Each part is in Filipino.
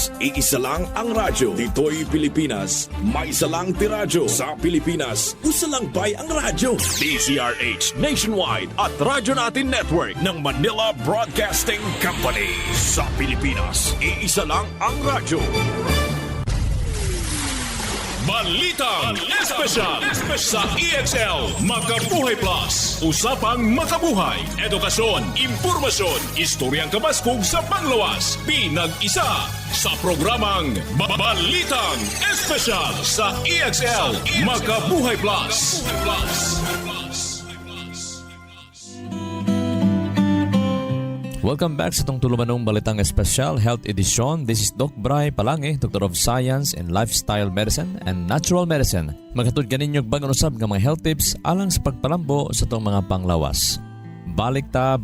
Pilipinas, iisa lang ang radyo. Dito'y Pilipinas, may isa lang tiradyo. Sa Pilipinas, usa lang bay ang radyo. DZRH Nationwide at Radyo Natin Network ng Manila Broadcasting Company. Sa Pilipinas, iisa lang ang radyo. Balitang Espesyal sa EXL Makabuhay Plus. Usapang makabuhay, edukasyon, impormasyon, istoryang kabaskog sa panglawas. Pinag-isa sa programang Balitang Espesyal sa EXL Makabuhay Plus. Welcome back sa itong tulumanong Balitang Espesyal Health Edition. This is Doc Bray Palange, Doctor of Science in Lifestyle Medicine and Natural Medicine. Magkatod ganin yung bagang usab ng mga health tips alang sa pagpalambo sa itong mga panglawas. Balikta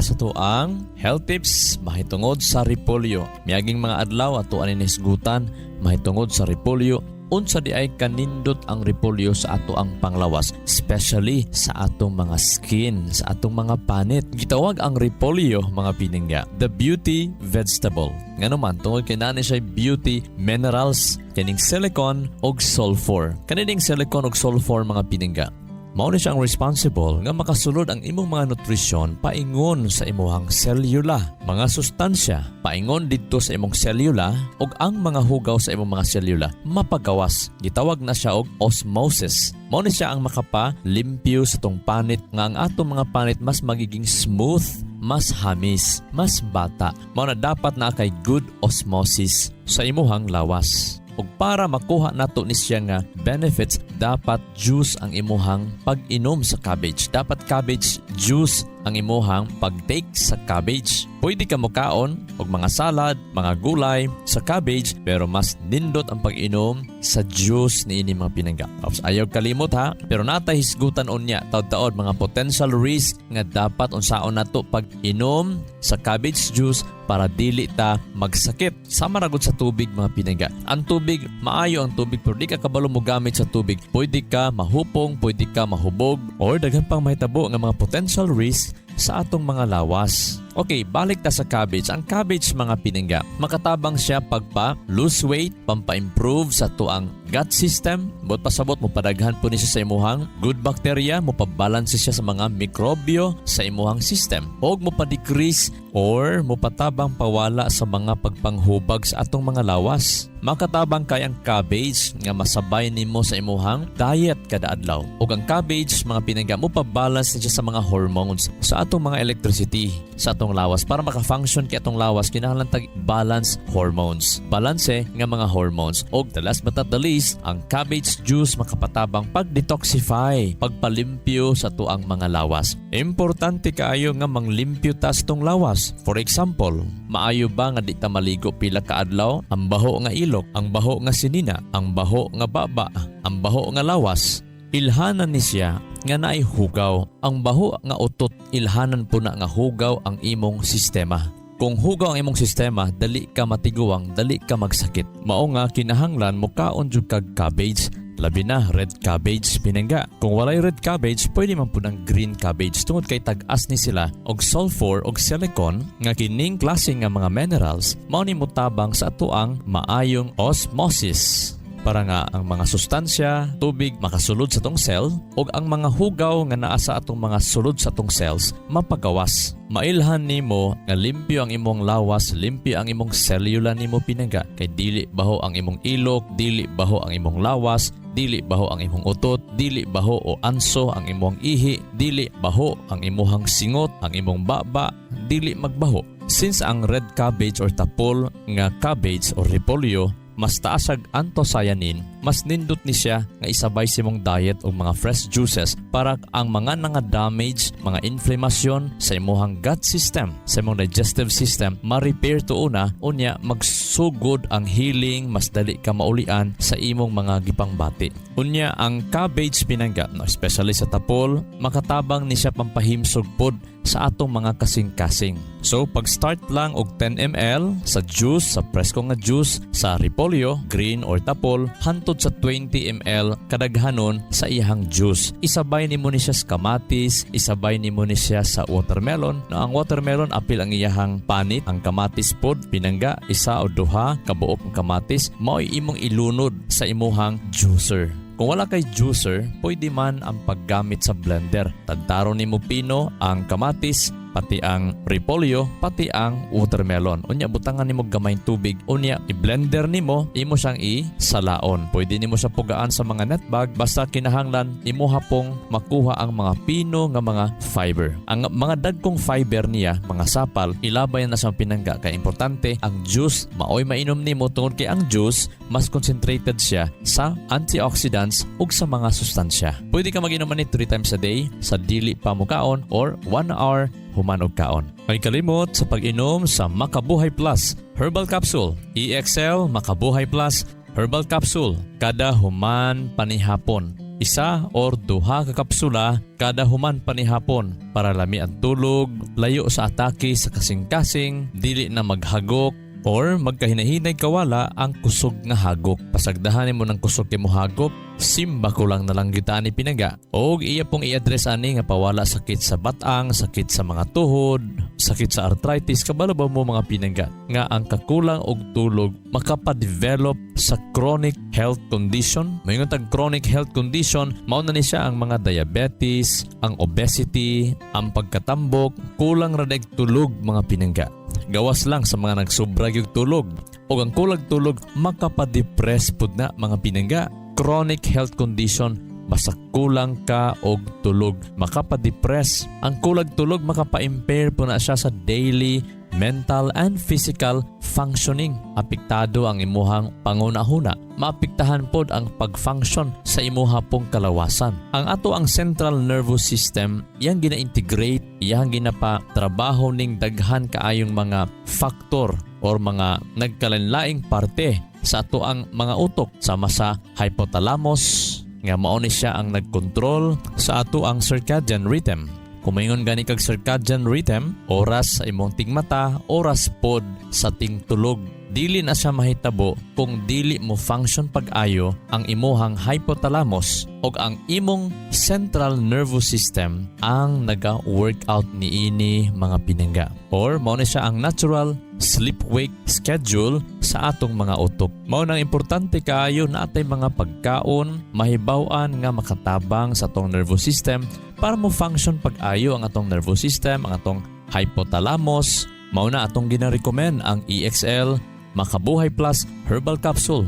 sa tuang health tips mahitungod sa repolyo. Miyaging mga adlaw ato anin hisgutan mahitungod sa repolyo. Unsa di ay kanindot ang repolyo sa ato ang panglawas, especially sa atong mga skin, sa atong mga panit. Gitawag ang repolyo, mga piningga, the beauty vegetable. Nga naman, tungkol kinani siya beauty minerals, kaning silicon o sulfur. Kanining silicon o sulfur, mga piningga, mao ni siyang responsible nga makasulod ang imong mga nutrisyon paingon sa imong selula. Mga sustansya paingon didto sa imong selula ug ang mga hugaw sa imong mga selula mapagawas. Gitawag na siya og osmosis. Mao ni siya ang makapa-limpyo sa tong panit nga ang atong mga panit mas magiging smooth, mas hamis, mas bata. Mao na dapat na kay good osmosis sa imong lawas. Ug para makuha nato ni siya nga benefits, dapat juice ang imuhang pag-inom sa cabbage. Dapat cabbage juice ang imuhang pag-take sa cabbage. Pwede ka mukaon og mga salad, mga gulay sa cabbage, pero mas nindot ang pag-inom sa juice ni ini mga pinangga. Ayaw kalimot ha, pero natay hisgutan unya taud-taod mga potential risk nga dapat unsaon nato pag-inom sa cabbage juice para dili ta magsakit. Sama ra gud sa tubig, mga pinangga. Ang tubig, maayo ang tubig, pero di ka kabalo mo gamit sa tubig. Pwede ka mahupong, pwede ka mahubog, or daghan pang mahitabo nga mga potential risk sa atong mga lawas. Okay, balik ta sa cabbage. Ang cabbage, mga piningga, makatabang siya pagpa-lose weight, pampa-improve sa tuang gut system. Bot pasabot mo padaghan po ni siya sa imuhang good bacteria, mo pa-balance siya sa mga mikrobyo sa imuhang system. O mo pa-decrease or mo patabang pawala sa mga pagpanghubag sa atong mga lawas. Makatabang kay ang cabbage nga masabay nimo sa imuhang diet kada adlaw. O ang cabbage, mga pinangga, mo pa-balance siya sa mga hormones, sa atong mga electricity sa atong lawas. Para maka-function kay atong lawas, kinahanglan tag balance hormones. Balanse nga mga hormones. O the last but not the least, ang cabbage juice makapatabang pag-detoxify, pagpalimpyo sa tuang mga lawas. Importante kaayo nga manglimpyo ta sa tong lawas. For example, maayo ba nga di ta maligo pila ka adlaw? Ang baho nga ilok, ang baho nga sinina, ang baho nga baba, ang baho nga lawas, ilhanan ni siya nga naay hugaw. Ang baho nga utot, ilhanan po na nga hugaw ang imong sistema. Kung hugaw ang imong sistema, dali ka matiguang, dali ka magsakit. Mao nga kinahanglan mo kaon jud kag cabbage, labi na red cabbage, pinangga. Kung walay red cabbage, pwede man po ng green cabbage tungod kay tag-as ni sila og sulfur og silicon nga kining klase nga mga minerals mao ni mutabang sa atuang maayong osmosis. Para nga ang mga sustansya, tubig makasulod sa tong cell ug ang mga hugaw nga naa sa atong mga sulod sa tong cells mapagawas. Mailhan nimo nga limpyo ang imong lawas, limpyo ang imong selula nimo, pinangga, kay dili baho ang imong ilok, dili baho ang imong lawas, dili baho ang imong utot, dili baho o anso ang imong ihi, dili baho ang imong singot, ang imong baba, dili magbaho. Since ang red cabbage or tapol nga cabbage or repolyo mas taasag anthocyanin, mas nindot ni siya nga isabay sa imong diet o mga fresh juices para ang mga damage, mga inflammation sa imong gut system, sa imong digestive system, ma-repair to una, unya magsugod ang healing, mas dali ka maulian sa imong mga gipangbati. Unya ang cabbage, pinangga, no, especially sa tapol, makatabang ni siya pampahimsog pod sa atong mga kasing-kasing. So pag-start lang og 10 ml sa juice, sa presko nga juice, sa repolyo, green or tapol, hantod sa 20 ml kadaghanon sa iyang juice. Isabay nimo ni siya sa kamatis, isabay nimo ni siya sa watermelon. No, ang watermelon apil ang iyang panit, ang kamatis pod pinangga isa o duha kabuok ang kamatis, mao imong ilunod sa imuhang juicer. Kung wala kay juicer, pwede man ang paggamit sa blender. Tadtaro nimo pino ang kamatis, pati ang repolyo, pati ang watermelon. Unya butangan nimo gamay tubig, unya i-blender nimo, imo siyang isalaon. Pwede nimo siya pugaan sa mga netbag basta kinahanglan imo hapong makuha ang mga pino nga mga fiber. Ang mga dagkong fiber niya, mga sapal, ilabay na sa pinangga kay importante ang juice maoy mainom nimo tungod kay ang juice mas concentrated siya sa antioxidants ug sa mga sustansya. Pwede ka mag-inom ni 3 times a day sa dili pa mo kaon or 1 hour human og kaon. Ay kalimot sa pag-inom sa Makabuhay Plus Herbal Capsule. EXL Makabuhay Plus Herbal Capsule kada human panihapon. Isa or duha ka kapsula kada human panihapon para lami ang tulog, layo sa atake sa kasing-kasing, dili na maghagok or magkahinahinay kawala ang kusog nga hagok. Pasagdahanin mo ng kusog kay mo hagok, simba ko lang nalang gitaan ni pinaga. O iya pong i-address ani nga pawala sakit sa batang, sakit sa mga tuhod, sakit sa arthritis, kabalo ba mo mga pinangga nga ang kakulang og tulog makapadevelop sa chronic health condition. Mayroon tag chronic health condition, mao na ni siya ang mga diabetes, ang obesity, ang pagkatambok, kulang ra dag tulog mga pinangga. Gawas lang sa mga nagsobra yung tulog o ang kulang tulog makapadepress pud na mga pinangga. Chronic health condition basta kulang ka og tulog makapadepress. Ang kulang tulog makapa-impair po na siya sa daily mental and physical functioning. Apektado ang imuhang pangunahuna. Maapektahan pod ang pag-function sa imuha pong kalawasan. Ang ato ang central nervous system, iyang gina-integrate, iyang ginapa-trabaho ning daghan kaayong mga factor or mga nagkalanlaing parte sa ato ang mga utok sama sa hypothalamus nga mao ni siya ang nagkontrol sa ato ang circadian rhythm. Kumaingon gani kag circadian rhythm, oras sa imong tingmata, oras pod sa tingtulog. Dili na siya mahitabo kung dili mo function pag-ayo ang imuhang hypothalamus o ang imong central nervous system ang naga-workout niini mga pinangga. Or mao ni siya ang natural sleep-wake schedule sa atong mga utok. Mao nang importante kaayo na atay mga pagkaon, mahibaw-an nga makatabang sa atong nervous system para mo function pag-ayo ang atong nervous system, ang atong hypothalamus. Mao na atong gina-recommend ang EXL Makabuhay Plus Herbal Capsule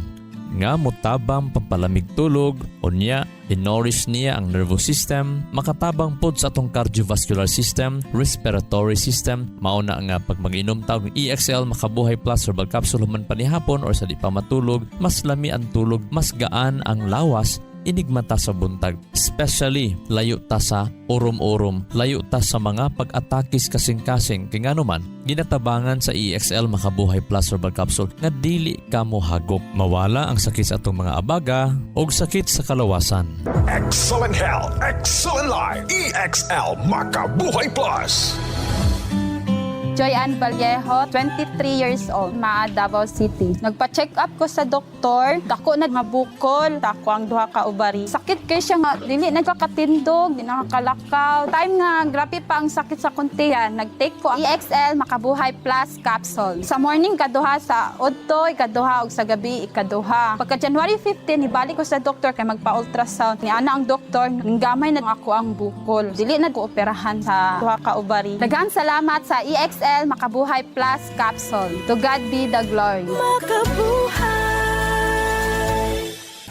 nga motabang pampalamig tulog, unya in-nourish niya ang nervous system, makatabang pod sa atong cardiovascular system, respiratory system. Mao na nga pag mag-inom tawag ng EXL Makabuhay Plus Herbal Capsule human panihapon or sa di pa matulog, mas lami ang tulog, mas gaan ang lawas, inigmata sa buntag. Especially, layo ta sa urom-urom, layo ta sa mga pag-atakis kasing-kasing. Kaya nga naman, ginatabangan sa EXL Makabuhay Plus Herbal Capsule nga dili ka mo hagok. Mawala ang sakit sa atong mga abaga o sakit sa kalawasan. Excellent health, excellent life. EXL Makabuhay Plus. Joy Ann Vallejo, 23 years old, Maa, Davao City. Nagpa-check up ko sa doktor, dako na mabukol, dako ang duha ka ubari. Sakit kay siya nga, dili nagkakatindog, di nakakalakaw. Time nga, grabe pa ang sakit sa kuntihan. Nag-take ko ang EXL Makabuhay Plus Capsule. Sa morning, kaduha, sa udto, ikaduha, ug sa gabi, ikaduha. Pagka January 15, ibalik ko sa doktor kay magpa-ultrasound. Ni ana ang doktor, nanggamay na ako ang bukol. Dili na ko operahan sa duha ka ubari. Daghang salamat sa EXL Makabuhay Plus Capsule. To God be the glory.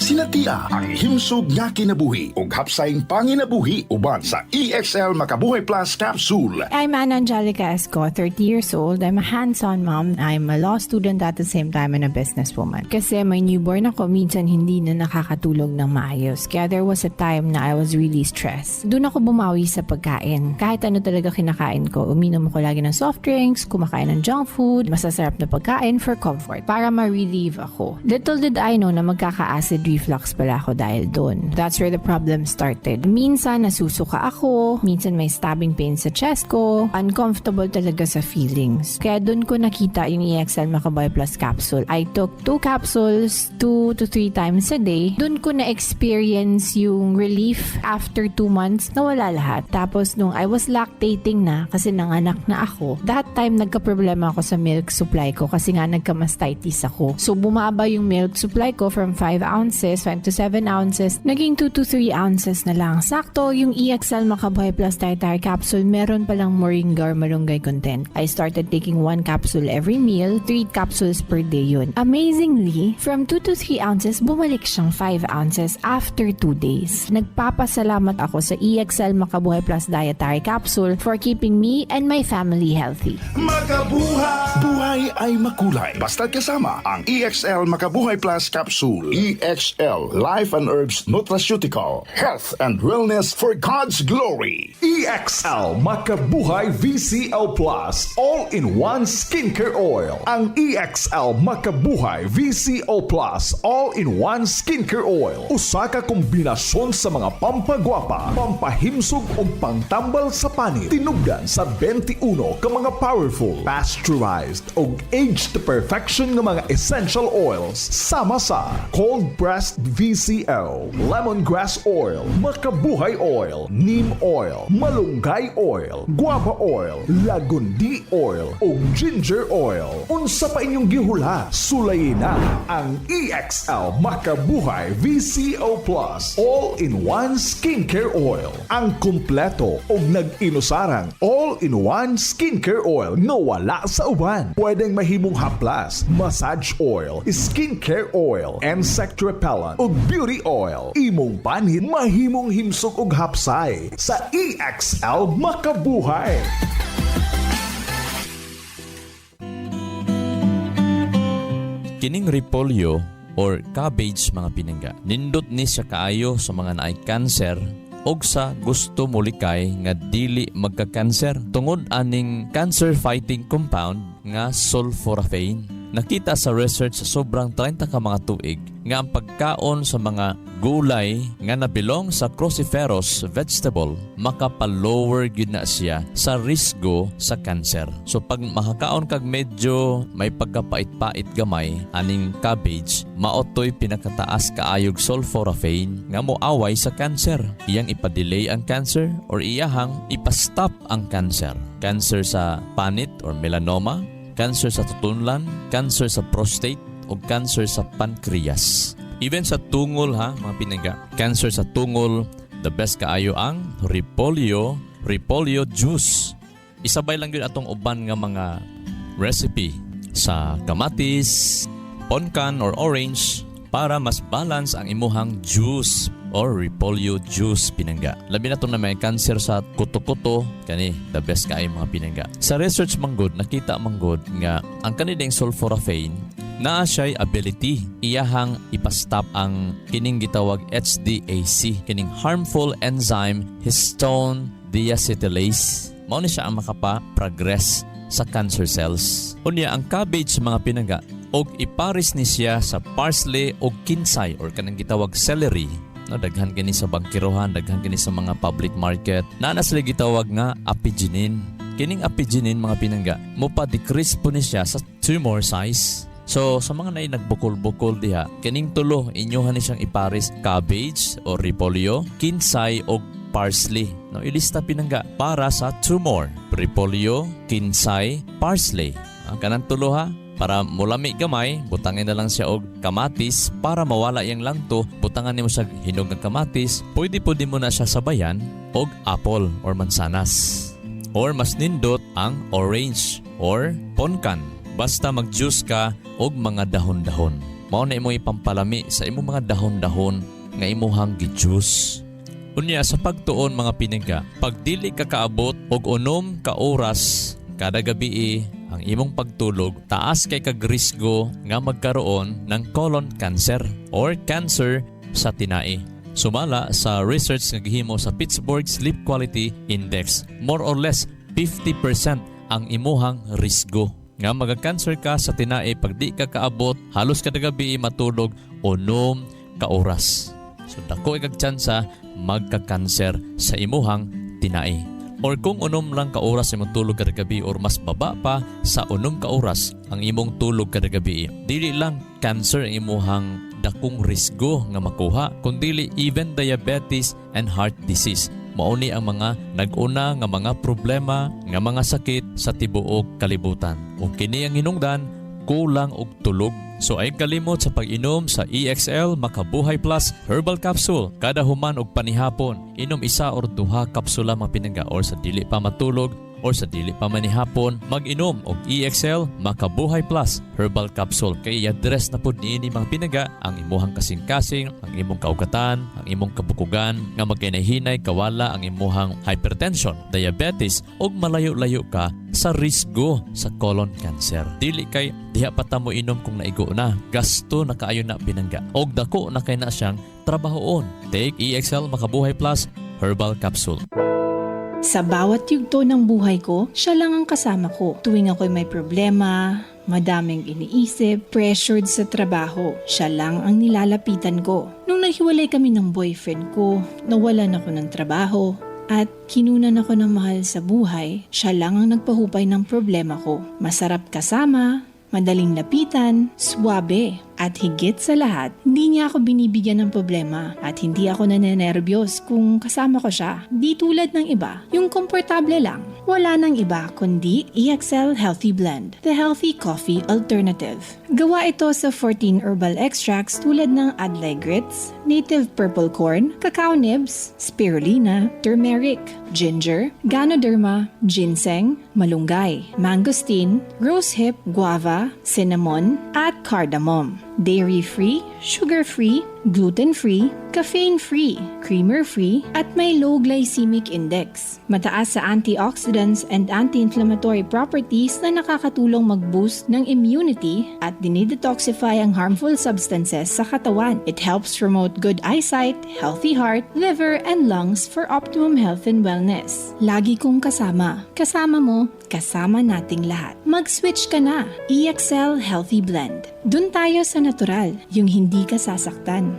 Sinatia ang himsog nga kinabuhi ug hapsayng panginabuhi uban sa EXL Makabuhay Plus Capsule. I'm Anna Angelica Esco, 30 years old. I'm a hands-on mom. I'm a law student at the same time and a businesswoman. Kasi may newborn ako, minsan hindi na nakakatulog ng maayos. Kaya there was a time na I was really stressed. Doon ako bumawi sa pagkain. Kahit ano talaga kinakain ko, uminom ako lagi ng soft drinks, kumakain ng junk food, masasarap na pagkain for comfort, para ma-relieve ako. Little did I know na magkaka-acid reflux reflux pala ako dahil doon. That's where the problem started. Minsan nasusuka ako, minsan may stabbing pain sa chest ko, uncomfortable talaga sa feelings. Kaya doon ko nakita yung EXL Makabuhay Plus capsule. I took 2 capsules 2 to 3 times a day. Doon ko na-experience yung relief after 2 months na wala lahat. Tapos nung I was lactating na kasi nanganak na ako, that time nagka-problema ako sa milk supply ko kasi nga nagka-mastitis ako. So bumaba yung milk supply ko from 5 to 7 ounces, naging 2 to 3 ounces na lang. Sakto, yung EXL Makabuhay Plus Dietary Capsule, meron palang moringa or malunggay content. I started taking 1 capsule every meal, 3 capsules per day yun. Amazingly, from 2 to 3 ounces, bumalik siyang 5 ounces after 2 days. Nagpapasalamat ako sa EXL Makabuhay Plus Dietary Capsule for keeping me and my family healthy. Makabuhay! Buhay ay makulay. Basta't kasama ang EXL Makabuhay Plus Capsule. EXL Life and Herbs Nutraceutical. Health and wellness for God's glory. EXL Makabuhay VCL Plus All-in-One Skincare Oil. Ang EXL Makabuhay VCL Plus All-in-One Skincare Oil. Usa ka kombinasyon sa mga pampagwapa, pampahimsog ug pangtambal sa panit. Tinugdan sa 21 ka mga powerful, pasteurized ug aged to perfection nga mga essential oils sama sa cold pressed VCL, lemongrass oil, makabuhay oil, neem oil, malunggay oil, guava oil, lagundi oil ug ginger oil. Unsa pa inyong gihula? Sulayin na ang EXL Makabuhay VCO Plus All-in-One Skincare Oil. Ang kumpleto ug nag-inusarang all-in-one skincare oil nga wala sa uban. Pwedeng mahimong haplas, massage oil, skincare oil, insect repellent ug beauty oil. Imong banin mahimong himsog ug hapsay sa EXL Makabuhay. Kining repolyo or cabbage mga pinangga, nindot ni siya kaayo sa mga naay cancer og sa gusto mulikay nga dili magka-cancer tungod aning cancer fighting compound nga sulforaphane. Nakita sa research sa sobrang 30 ka mga tuig nga ang pagkaon sa mga gulay nga nabilong sa cruciferous vegetable makapalower gyud na siya sa risgo sa cancer. So pag makakaon kag medyo may pagkapait-pait gamay aning cabbage, maotoy pinakataas kaayog sulforaphane nga moaway sa cancer. Iyang ipadelay ang cancer or iyahang ipastop ang cancer. Cancer sa panit or melanoma, cancer sa tutunlan, cancer sa prostate o cancer sa pancreas. Even sa tungol mga pinangga, cancer sa tungol, the best kaayo ang repolyo juice. Isabay lang yun atong uban nga mga recipe sa kamatis, poncan or orange para mas balance ang imuhang juice or repolyo juice pinangga. Labi na itong na may cancer sa kuto-kuto, kani the best kaayo mga pinangga. Sa research manggod, nakita manggod nga ang kanideng sulforaphane naa siya'y ability iyahang ipastop ang kining gitawag HDAC, kining harmful enzyme histone deacetylase. Mao ni siya ang makapa-progress sa cancer cells. Unya ang cabbage mga pinangga og iparis ni siya sa parsley o kinsay or kanang gitawag celery. No, daghan kini sa bangkirohan, daghan kini sa mga public market. Naa sila gitawag nga apigenin. Kining apigenin mga pinangga mo pa decrease po ni siya sa tumor size. So, sa mga naay nagbukol-bukol diha, kining tulo inyohan ni siyang iparis cabbage o repolyo, kinsay o parsley. No, ilista pinangga para sa tumor. Repolyo, kinsay, parsley. Kanang tulo para mulami gamay, butangin na lang siya og kamatis para mawala yang langto. Butangan nimo sa hinog ng kamatis. Pwede mo na siya sabayan og apple or mansanas. Or mas nindot ang orange or poncan. Basta mag-juice ka og mga dahon-dahon. Mao na imong ipampalami sa imong mga dahon-dahon nga imuhang gi-juice. Unya sa pagtuon mga pinangga, pag dili ka kaabot og 6 ka oras kada gabi ang imong pagtulog, taas kay kag risgo nga magkaroon ng colon cancer or cancer sa tinai. Sumala sa research nga gihimo sa Pittsburgh Sleep Quality Index, more or less 50% ang imuhang risgo nga magka-cancer ka sa tinai pag di ka kaabot halos kada gabi matulog 6 ka oras. So dako kag tsansa magka-cancer sa imuhang tinai. Or kung unom lang ka oras imong tulog kada gabi or mas baba pa sa unom ka oras ang imong tulog kada gabi, dili lang cancer ang imuhang dakong risgo nga makuha, kundi even diabetes and heart disease. Mauni ang mga nag-una nga mga problema nga mga sakit sa tibuok kalibutan. O kini ang hinungdan, kulang og tulog. So ay kalimot sa pag-inom sa EXL Makabuhay Plus Herbal Capsule. Kada human og panihapon, inom isa or duha kapsula mga pinangga or sa dili pa matulog or sa dili pa manihapon, mag-inom og EXL Makabuhay Plus Herbal Capsule. Kay i-address na po niini mga pinaga ang imuhang kasing-kasing, ang imong kaugatan, ang imong kabukugan, nga magkinahinay kawala ang imuhang hypertension, diabetes, og malayo-layo ka sa risgo sa colon cancer. Dili kay diha pa ta mo inom kung naigo na. Gasto na kaayo na pinangga. Og dako na kay na siyang trabahoon. Take EXL Makabuhay Plus Herbal Capsule. Sa bawat yugto ng buhay ko, siya lang ang kasama ko. Tuwing ako'y may problema, madaming iniisip, pressured sa trabaho, siya lang ang nilalapitan ko. Nung naghiwalay kami ng boyfriend ko, nawalan ako ng trabaho, at kinunan ako ng mahal sa buhay, siya lang ang nagpahupay ng problema ko. Masarap kasama, madaling lapitan, swabe, at higit sa lahat, hindi niya ako binibigyan ng problema at hindi ako nanenerbiyos kung kasama ko siya. Di tulad ng iba, yung komportable lang. Wala nang iba kundi EXL Healthy Blend, the healthy coffee alternative. Gawa ito sa 14 herbal extracts tulad ng Adlai grits, native purple corn, cacao nibs, spirulina, turmeric, ginger, ganoderma, ginseng, malunggay, mangosteen, rosehip, guava, cinnamon, at cardamom. Dairy-free, sugar-free, gluten-free, caffeine-free, creamer-free, at may low glycemic index. Mataas sa antioxidants and anti-inflammatory properties na nakakatulong mag-boost ng immunity at dinidetoxify ang harmful substances sa katawan. It helps promote good eyesight, healthy heart, liver, and lungs for optimum health and wellness. Lagi kong kasama. Kasama mo, kasama nating lahat. Mag-switch ka na. EXL Healthy Blend. Dun tayo sa natural, yung hindi ka sasaktan.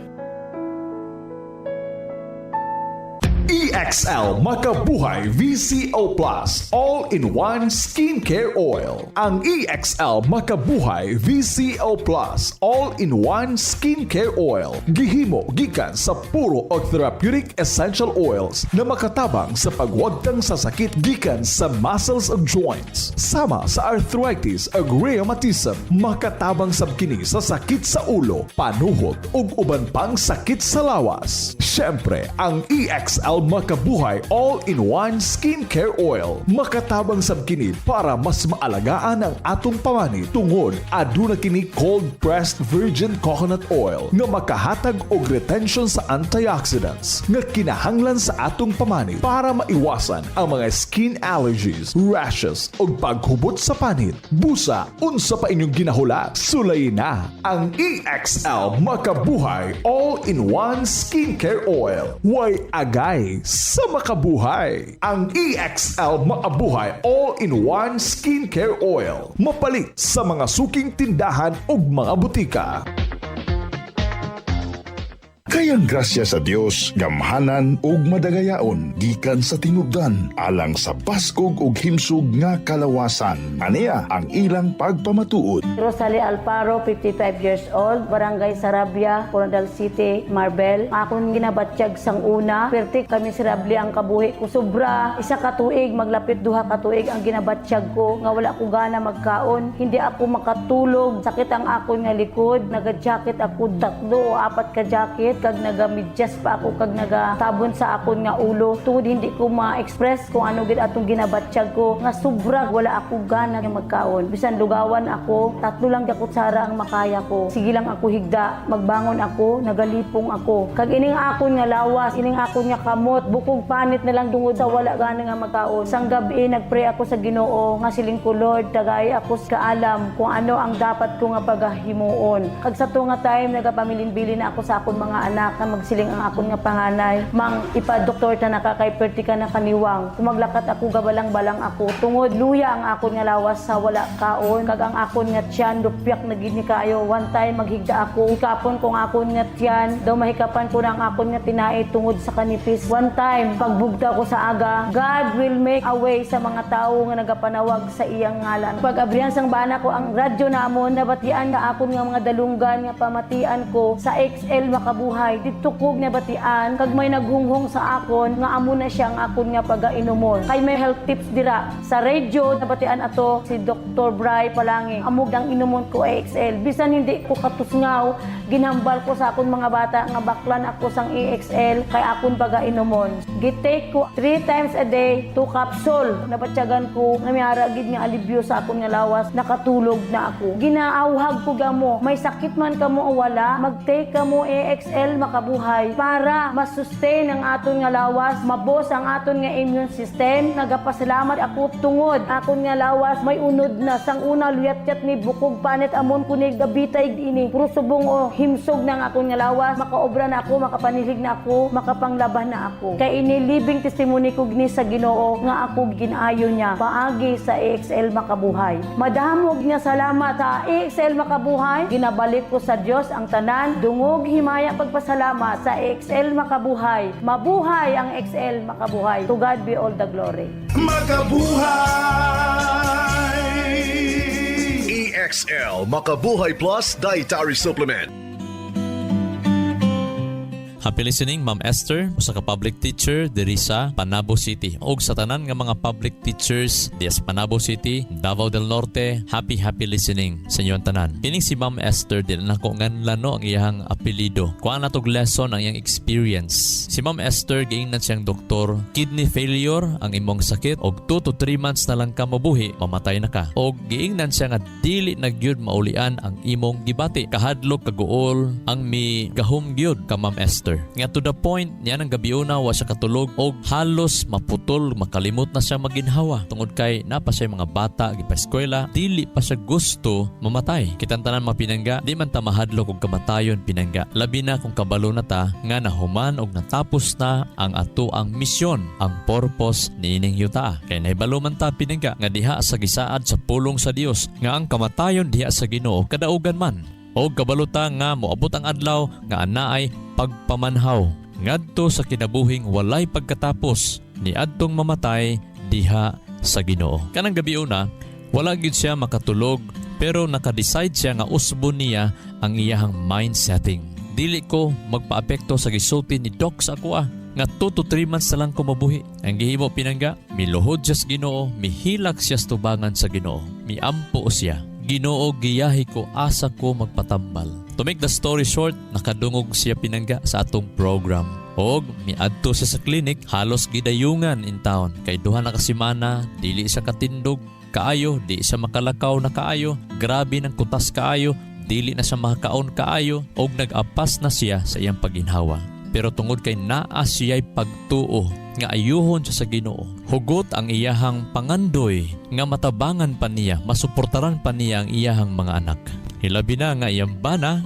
EXL Makabuhay VCO Plus All-in-One Skincare Oil. Ang EXL Makabuhay VCO Plus All-in-One Skincare Oil gihimo gikan sa puro og therapeutic essential oils na makatabang sa pagwagtang sa sakit gikan sa muscles ug joints, sama sa arthritis ug rheumatism, makatabang sab kini sa sakit sa ulo, panuhot ug uban pang sakit sa lawas. Syempre, ang EXL Makabuhay All-in-One Skincare Oil makatabang sab kini para mas maalagaan ang atong pamani tungod aduna kini cold pressed virgin coconut oil nga makahatag og retention sa antioxidants nga kinahanglan sa atong pamani para maiwasan ang mga skin allergies, rashes ug paghubot sa panit. Busa, unsa pa inyong ginahula? Sulayin na ang EXL Makabuhay All-in-One Skincare Oil. Way agay sa makabuhay. Ang EXL Makabuhay All-in-One Skincare Oil. Mapalit sa mga suking tindahan ug mga butika. Kayang grasya sa Dios, gamhanan ug madagayaon gikan sa tinubdan alang sa baskog ug himsog nga kalawasan. Aniya ang ilang pagpamatuod. Rosalie Alparo, 55 years old, Barangay Sarabia, Coronadal City, Marbel. Akong ginabatsyag sang una, perti kami miserable ang kabuhi ko. Sobra, isa ka tuig, maglapit duha ka tuig ang ginabatsyag ko, nga wala ko gana magkaon. Hindi ako makatulog, sakit ang akon nga likod, naga-jacket ako 3 o 4 ka jacket, kag naga-medyas pa ako, kag naga-sabon sa akon nga ulo. Tungod hindi ko ma-express kung ano gid atong ginabatsyag ko, nga sobra wala ako gana nga magkaon. Bisan lugawan ako, 3 lang gyud kutsara ang makaya ko. Sige lang ako higda, magbangon ako, nagalipong ako. Kag ining akon nga lawas, ining akon nga kamot, bukog panit na lang tungod sa wala gana nga magkaon. Sang gabi nagpray ako sa Ginoo, nga siling ko, Lord, tagay ako sa kaalam kung ano ang dapat ko nga pagahimuon. Kag sa tunga time nagapamilin-bilin na ako sa akon mga anak. anak nga magsiling ang akon nga panganay. Mang ipa-doktor ta nakakayperti ka na kaniwang. Kumaglakat ako gabalang-balang ako. Tungod luya ang akon nga lawas sa wala kaon. Kag ang akon nga tiyan lupyak na gid ni kayo. One time maghigda ako. Ikapon kong akon nga tiyan. Daw mahikapan ko na ang akon nga tinai tungod sa kanipis. One time pagbugta ko sa aga, God will make a way sa mga tao nga nagapanawag sa iyang ngalan. Pag abrihan sang bana ko ang radyo namon, nabatian na akon nga mga dalunggan nga pamatian ko sa XL Makabuhay. Dito kog nabatian kag may naghunghong sa akon nga amo na siya ang akon nga pagainomon. Kay may health tips dira sa radyo nabatian ato si Dr. Bry Palangi. Amog ang inomon ko XL. Bisan hindi ko katusngaw, ginhambal ko sa akon mga bata nga baklan ako sang EXL kay akon pagainomon. Gitake ko 3 times a day 2 capsule. Nabatyagan ko nga miara gid nga alibyo sa akon nga lawas, nakatulog na ako. Ginaawhag ko gamo, may sakit man kamo o wala, mag-take kamo EXL Makabuhay para masustain ang aton nga lawas, mabos ang aton nga immune system. Nagapasalamat ako tungod akon nga lawas may unod na sang una luyat-yat ni bukog panit amon kunig gabitay ini. Puro subong o himsog ng akon nga lawas, makaobra na ako, makapanilig na ako, makapanglaban na ako. Kay ini living testimony ko gini sa Ginoo nga ako ginaayo niya paagi sa EXL Makabuhay. Madamog niya salamat sa EXL Makabuhay. Ginabalik ko sa Dios ang tanan, dungog himaya pagpasalamat sa EXL Makabuhay. Mabuhay ang EXL Makabuhay. To God be all the glory. Makabuhay! EXL Makabuhay Plus Dietary Supplement. Happy listening, Ma'am Esther, usa ka public teacher diri sa Panabo City. Ug sa tanan nga mga public teachers di sa Panabo City, Davao del Norte, happy listening sa inyong tanan. Kining si Ma'am Esther di na ko nganlano ang iyang apelyido. Kuan natog lesson ang iyang experience. Si Ma'am Esther giingnan siyang doktor, kidney failure ang imong sakit og 2 to 3 months na lang ka mabuhi, mamatay na ka. Og giingnan siya nga dili na gyud maulian ang imong gibati. Kahadlok kaguol ang mi gahom gyud ka Ma'am Esther. Nga to the point niya ng gabiuna wa siya katulog og halos maputol, makalimot na siya maginhawa tungod kay napa siya mga bata gipa-eskwela, dili pa siya gusto mamatay. Kitang tanan mga pinangga, di man ta mahadlok og kamatayon pinangga. Labi na kung kabalo na ta nga nahuman og natapos na ang ato ang misyon, ang purpose niining yuta. Kay nahibalo man ta pinangga nga diha sa gisaad sa pulong sa Dios nga ang kamatayon diha sa Ginoo kadaugan man. O kabaluta nga moabot ang adlaw nga anaay pagpamanhaw ngadto sa kinabuhing walay pagkatapos ni adtong mamatay diha sa Ginoo. Kanang gabi una, wala gyud siya makatulog pero nakadecide siya nga usbon niya ang iyahang mind setting. Dili ko magpaapekto sa gisulti ni Doc sa ako nga 2 to 3 months na lang ko mabuhi. Ang gihimo pinangga, miluhod siya sa Ginoo, mihilak siya sa tubangan sa Ginoo, miampo siya. Ginoo giyahi ko asa ko magpatambal. To make the story short, nakadungog siya pinangga sa atong program. Og miadto siya sa clinic, halos gidayungan in town. Kay duha na ka semana, dili siya katindog kaayo, di siya makalakaw na kaayo, grabe ng kutas kaayo, dili na siya makakaon kaayo, og nag-apas na siya sa iyang paginhawa. Pero tungod kay naa siya'y pagtuo nga ayuhon siya sa Ginoo, hugot ang iyahang pangandoy nga matabangan pa niya, masuportaran pa niya ang iyahang mga anak. Hilabi na nga iyang bana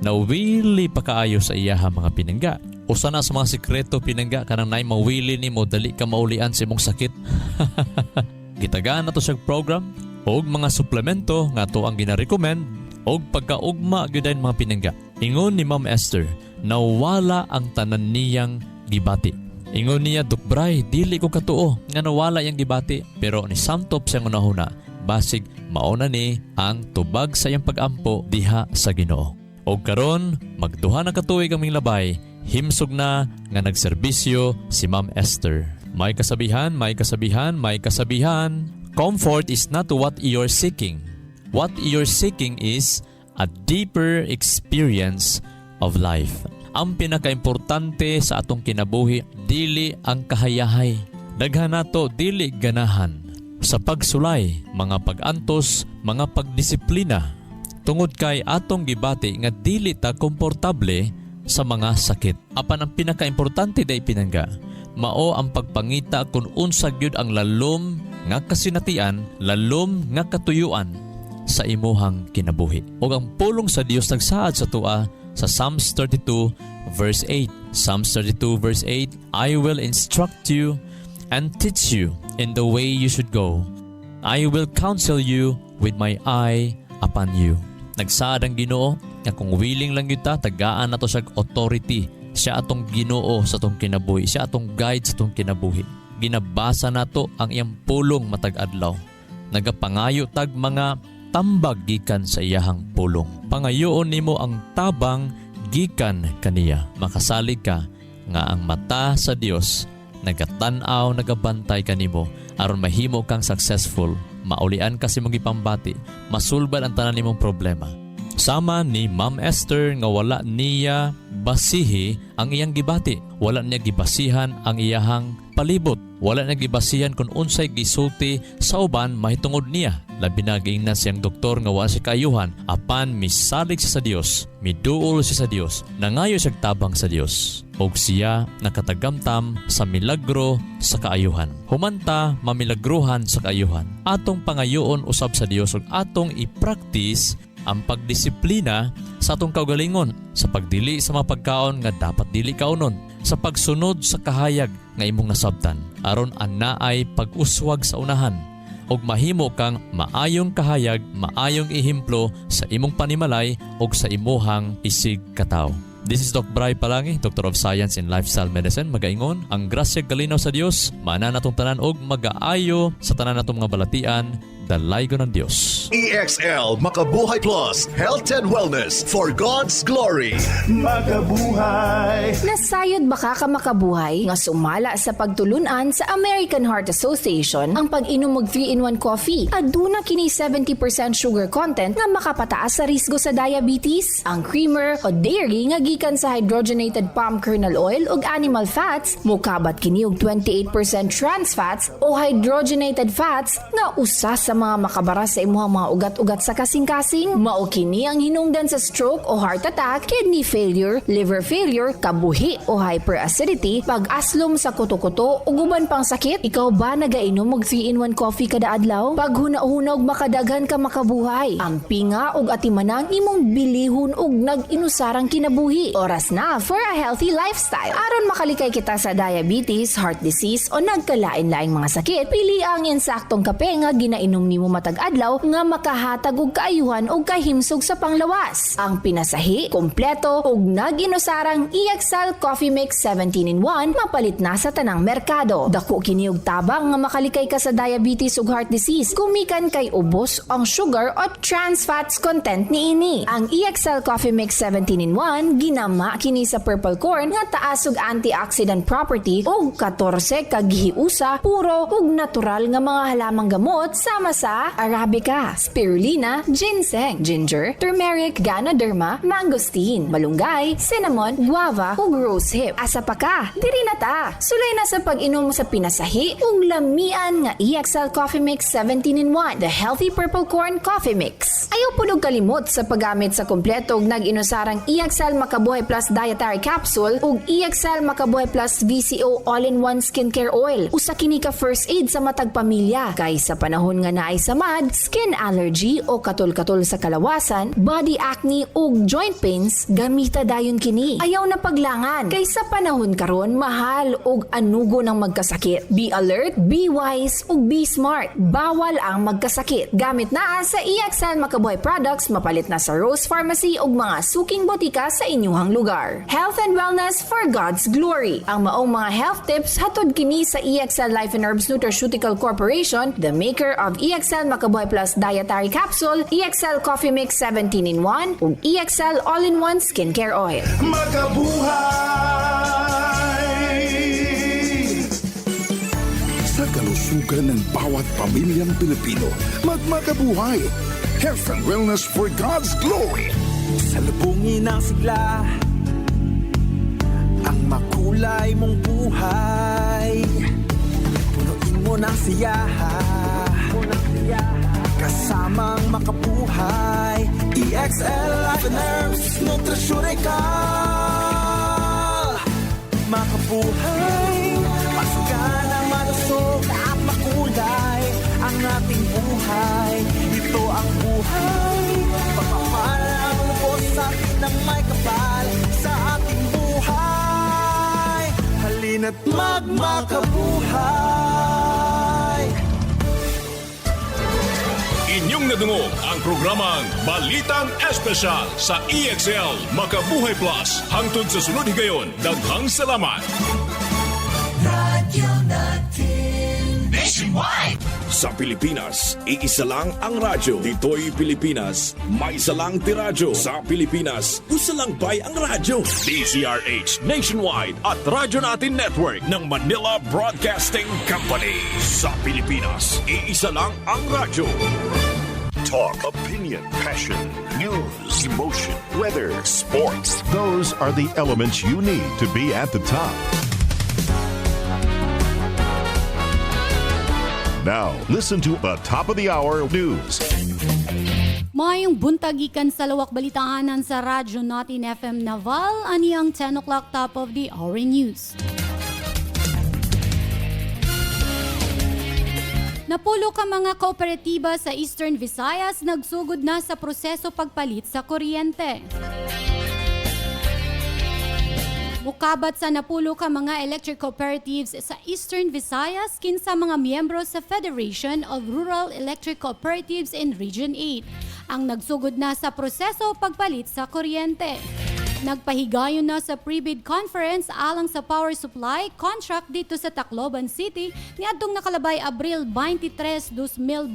na wili pa kaayo sa iyahang mga pinangga. Usa na sa mga sikreto pinangga kanang nay mawili nimo dali ka maulian sa imong sakit. Gitagaan na to sa program og mga suplemento nga to ang gina-recommend og pagkaugma gyud mga pinangga. Ingon ni Ma'am Esther, nawala ang tanan niyang gibati. Ingon niya, Dok Bray, dili ko katuo nga nawala yang gibati. Pero ni Samtop siyang unahuna, basig mauna ni ang tubag sa iyang pag-ampo diha sa Ginoo. O karon, magduha na katuig aming labay, himsog na nga nagserbisyo si Ma'am Esther. May kasabihan, may kasabihan, may kasabihan. Comfort is not what you're seeking. What you're seeking is a deeper experience of life. Ang pinakaimportante sa atong kinabuhi, dili ang kahayahay. Daghan nato dili ganahan sa pagsulay, mga pag-antos, mga pagdisiplina. Tungod kay atong gibati nga dili ta komportable sa mga sakit. Apan ang pinakaimportante day pinangga, mao ang pagpangita kung unsa gyud ang lalom nga kasinatian, lalom nga katuyuan sa imuhang kinabuhi. O ang pulong sa Dios nagsaad sa tua sa Psalms 32 verse 8. Psalms 32 verse 8, I will instruct you and teach you in the way you should go. I will counsel you with my eye upon you. Nagsaad ang Ginoo nga kung willing lang yun ta, tagaan na to siya authority. Siya atong Ginoo sa atong kinabuhi. Siya atong guide sa atong kinabuhi. Ginabasa na to ang iyang pulong matag adlaw. Nagapangayo tag mga tambag gikan sa iyahang pulong. Pangayoon nimo ang tabang gikan kaniya. Makasalig ka nga ang mata sa Dios nagatan-aw, nagabantay kanimo aron mahimo kang successful. Maulian kasi mong ipambati, masulbad ang tanan nimong problema. Sama ni Ma'am Esther nga wala niya basihi ang iyang gibati. Wala niya gibasihan ang iyahang palibot. Wala niya gibasihan kung unsay gisulti sa uban mahitungod niya. Labi na giingnan siyang doktor nga wala siya kaayuhan. Apan misalig siya sa Dios, miduol siya sa Dios, nangayo siya tabang sa Dios. Og siya nakatagamtam sa milagro sa kaayuhan. Humanta mamilagruhan sa kaayuhan. Atong pangayoon usab sa Dios ug atong i-practice ang pagdisiplina sa atong kaugalingon, sa pagdili sa mga pagkaon nga dapat dili kaunon, sa pagsunod sa kahayag nga imong nasabtan, aron anaay pag-uswag sa unahan, og mahimo kang maayong kahayag, maayong ihimplo sa imong panimalay og sa imuhang isig katawo. This is Doc Bry Palangi, Doctor of Science in Lifestyle Medicine. Magaingon, ang grasya kalinaw sa Dios, maana natong tanan og magaayo sa tanan natong mga balatian, dalay ko ng Dios. EXL Makabuhay Plus, Health and Wellness for God's Glory. Makabuhay. Nasayod baka ka makabuhay nga sumala sa pagtulunan sa American Heart Association ang pag-inom og 3-in-1 coffee. Aduna kini 70% sugar content nga makapataas sa risgo sa diabetes. Ang creamer o dairy nga gikan sa hydrogenated palm kernel oil ug animal fats, mukabat kini og 28% trans fats o hydrogenated fats nga usa sa mga makabara sa imuhang mga ugat-ugat sa kasing-kasing. Mao kini ang hinungdan sa stroke o heart attack, kidney failure, liver failure, kabuhi o hyperacidity, pag-aslom sa kuto-kuto ug uban pang sakit. Ikaw ba nagainom og 3-in-1 coffee kada adlaw? Pag huna-huna og makadaghan ka makabuhay. Ang pinga ug atimanang imong bilihon ug nag-inusarang kinabuhi. Oras na for a healthy lifestyle. Aron makalikay kita sa diabetes, heart disease o nagkalain-laing mga sakit, pili ang insaktong kape nga ginainom nimo matag adlaw nga makahatag og kaayuhan og kahimsog sa panglawas. Ang pinasahi, kompleto ug nag-inusarang EXL Coffee Mix 17-in-1 mapalit na sa tanang merkado. Dako kini og tabang nga makalikay ka sa diabetes ug heart disease. Kumikan kay ubos ang sugar o trans fats content niini. Ang EXL Coffee Mix 17-in-1 ginama kini sa purple corn nga taas og antioxidant property ug 14 ka gihiusa puro ug natural nga mga halamang gamot sama sa arabica, spirulina, ginseng, ginger, turmeric, ganoderma, mangosteen, malunggay, cinnamon, guava ug rosehip. Asa pa ka? Diri na ta. Sulay na sa pag-inom sa pinasahi ug lamian nga EXL Coffee Mix 17-in-1, the healthy purple corn coffee mix. Ayaw pud og kalimot sa paggamit sa kompleto ug nag-inusarang EXL Makabuhay Plus Dietary Capsule ug EXL Makabuhay Plus VCO All-in-One Skincare Oil. Usa kini ka first aid sa matag pamilya kay sa panahon nga naay samad, skin allergy o katol-katol sa kalawasan, body acne ug joint pains, gamita dayon kini. Ayaw na paglangan kay sa panahon karon mahal ug anugo ng magkasakit. Be alert, be wise ug be smart. Bawal ang magkasakit. Gamit na sa EXL Makabuhay products mapalit na sa Rose Pharmacy ug mga suking botika sa inyuhang lugar. Health and wellness for God's glory. Ang maong mga health tips hatod kini sa EXL Life and Herbs Nutraceutical Corporation, the maker of EXL Makabuhay Plus Dietary Capsule, EXL Coffee Mix 17-in-1 ug EXL All-in-One Skincare Oil. Makabuhay! Sa kalusugan ng bawat pamilyang Pilipino, magmakabuhay. Health and wellness for God's glory. Salubungin ang sigla, ang makulay mong buhay. Punuin mo ng siyaha, kasamang makabuhay. EXL Life and Herbs Nutraceutical. Makabuhay, pasukan ang malusog at makulay ang ating buhay. Ito ang buhay, pagmamahal ang lubos sa ng may kapal sa ating buhay. at magmakabuhay. Inyong nadungog ang programang Balitang Espesyal sa EXL Makabuhay Plus. Hangtod sa sunod higayon, daghang salamat. Radyo natin nationwide. Sa Pilipinas, iisa lang ang radyo. Dito'y Pilipinas, may isa lang tiradyo. Sa Pilipinas, usa lang bay ang radyo. DZRH Nationwide at Radyo Natin Network ng Manila Broadcasting Company. Sa Pilipinas, iisa lang ang radyo. Talk, opinion, passion, news, emotion, weather, sports. Those are the elements you need to be at the top. Now, listen to the top of the hour news. Mayong buntagikan sa lawak balitaanan sa Radyo Natin FM Naval, ani ang 10 o'clock top of the hour news. Napulo ka mga kooperatiba sa Eastern Visayas nagsugod na sa proseso pagpalit sa kuryente. Mukabat sa napulo ka mga electric cooperatives sa Eastern Visayas kinsa mga miyembro sa Federation of Rural Electric Cooperatives in Region 8 ang nagsugod na sa proseso pagpalit sa kuryente. Nagpahigayon na sa pre-bid conference alang sa power supply contract dito sa Tacloban City niadtong nakalabay Abril 23, 2024.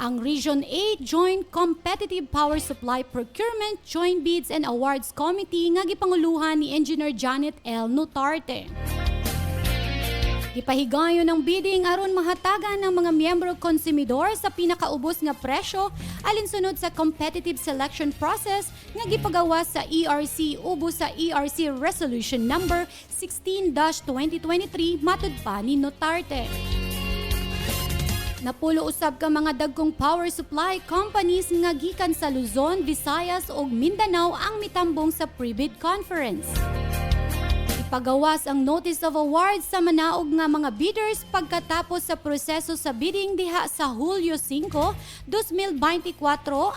Ang Region 8 Joint Competitive Power Supply Procurement Joint Bids and Awards Committee nga gipanguluhan ni Engineer Janet L. Nutarte. Ipahigayon ng bidding aron mahatagan ng mga miyembro konsumidor sa pinakaubos nga presyo alinsunod sa competitive selection process nga gipagawa sa ERC ubos sa ERC Resolution Number 16-2023 matud pa ni Nutarte. Napulo usab ka mga dagkong power supply companies nga gikan sa Luzon, Visayas ug Mindanao ang mitambong sa pre-bid conference. Ipagawas ang Notice of Award sa manaog nga mga bidders pagkatapos sa proseso sa bidding diha sa Hulyo 5, 2024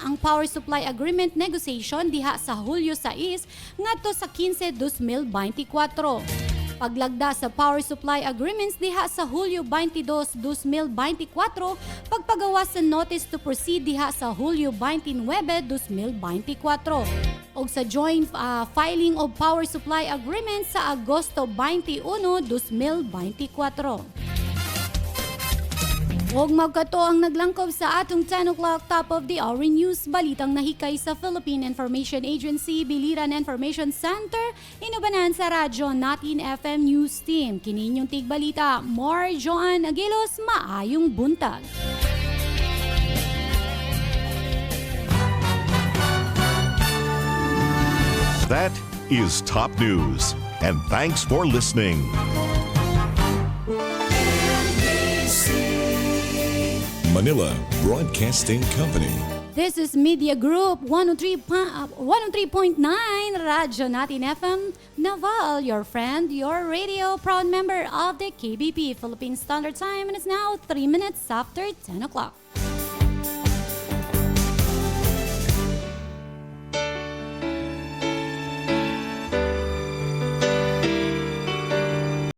ang Power Supply Agreement Negotiation diha sa Hulyo 6 ngadto sa 15, 2024. Paglagda sa Power Supply Agreements diha sa Hulyo 22, 2024, pagpagawas sa Notice to Proceed diha sa Hulyo 29, 2024. O sa Joint Filing of Power Supply Agreements sa Agosto 21, 2024. Huwag magkato ang naglangkob sa atong 10 o'clock top of the hour news. Balitang nahikay sa Philippine Information Agency, Biliran Information Center, inubanan sa Radyo Natin FM News Team. Kininyong tigbalita, Joan Aguilos, maayong buntag. That is top news. And thanks for listening. Manila Broadcasting Company. This is Media Group 103.9 Radyo Natin FM Naval, your friend, your radio, proud member of the KBP Philippine Standard Time, and it's now 3 minutes after 10 o'clock.